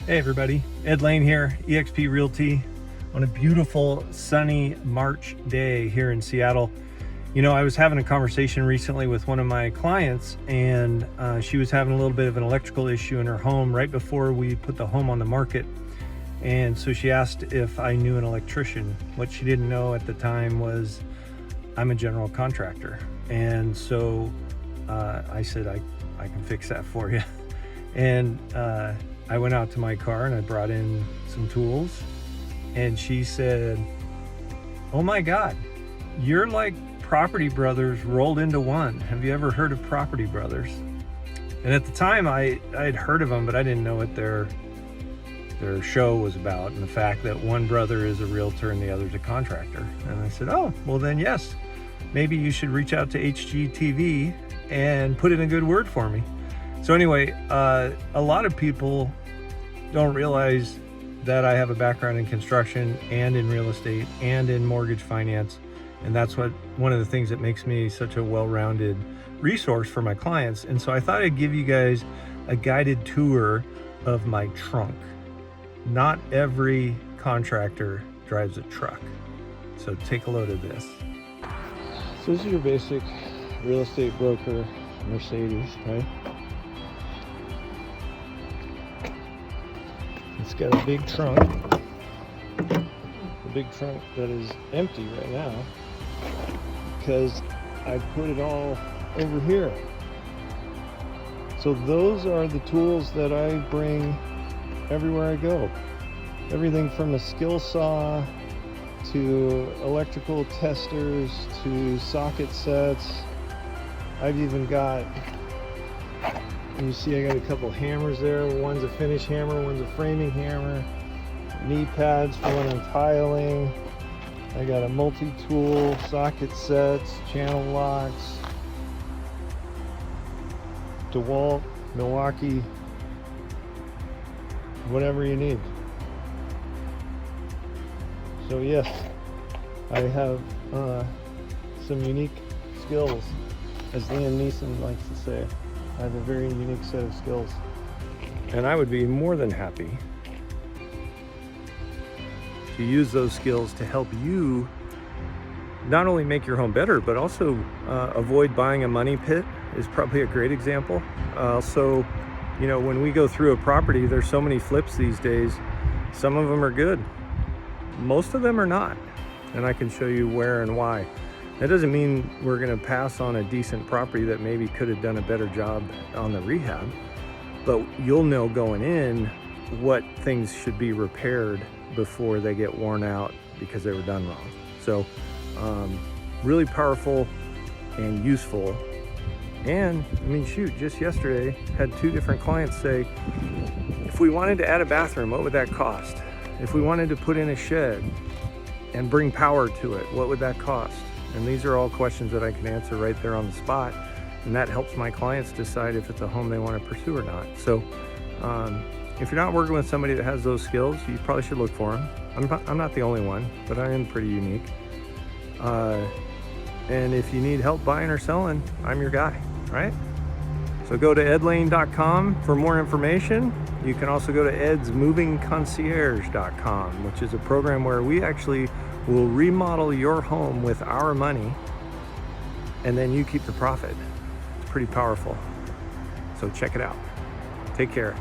Hey everybody, Ed Laine here, EXP Realty, on a beautiful sunny March day here in Seattle. You know, I was having a conversation recently with one of my clients, and she was having a little bit of an electrical issue in her home right before we put the home on the market. And so she asked if I knew an electrician. What she didn't know at the time was I'm a general contractor. And so I said, I can fix that for you. And I went out to my car and I brought in some tools, and she said, oh my God, you're like Property Brothers rolled into one. Have you ever heard of Property Brothers? And at the time I had heard of them, but I didn't know what their show was about, and the fact that one brother is a realtor and the other's a contractor. And I said, oh, well then yes, maybe you should reach out to HGTV and put in a good word for me. So anyway, a lot of people don't realize that I have a background in construction and in real estate and in mortgage finance. And that's one of the things that makes me such a well-rounded resource for my clients. And so I thought I'd give you guys a guided tour of my trunk. Not every contractor drives a truck. So take a load of this. So this is your basic real estate broker Mercedes, right? It's got a big trunk, that is empty right now because I put it all over here. So those are the tools that I bring everywhere I go. Everything from a skill saw to electrical testers to socket sets. I've even got, you see I got a couple hammers there. One's a finish hammer, one's a framing hammer. Knee pads for when I'm tiling. I got a multi-tool, socket sets, channel locks, DeWalt, Milwaukee, whatever you need. So yes, I have some unique skills, as Liam Neeson likes to say. I have a very unique set of skills. And I would be more than happy to use those skills to help you not only make your home better, but also avoid buying a money pit is probably a great example. So, you know, when we go through a property, there's so many flips these days. Some of them are good. Most of them are not. And I can show you where and why. That doesn't mean we're gonna pass on a decent property that maybe could have done a better job on the rehab, but you'll know going in what things should be repaired before they get worn out because they were done wrong. So really powerful and useful. And I mean, shoot, just yesterday had 2 different clients say, if we wanted to add a bathroom, what would that cost? If we wanted to put in a shed and bring power to it, what would that cost? And these are all questions that I can answer right there on the spot. And that helps my clients decide if it's a home they want to pursue or not. So if you're not working with somebody that has those skills, you probably should look for them. I'm not the only one, but I am pretty unique. And if you need help buying or selling, I'm your guy, right? So go to edlaine.com for more information. You can also go to edsmovingconcierge.com, which is a program where we actually will remodel your home with our money, and then you keep the profit. It's pretty powerful. So check it out. Take care.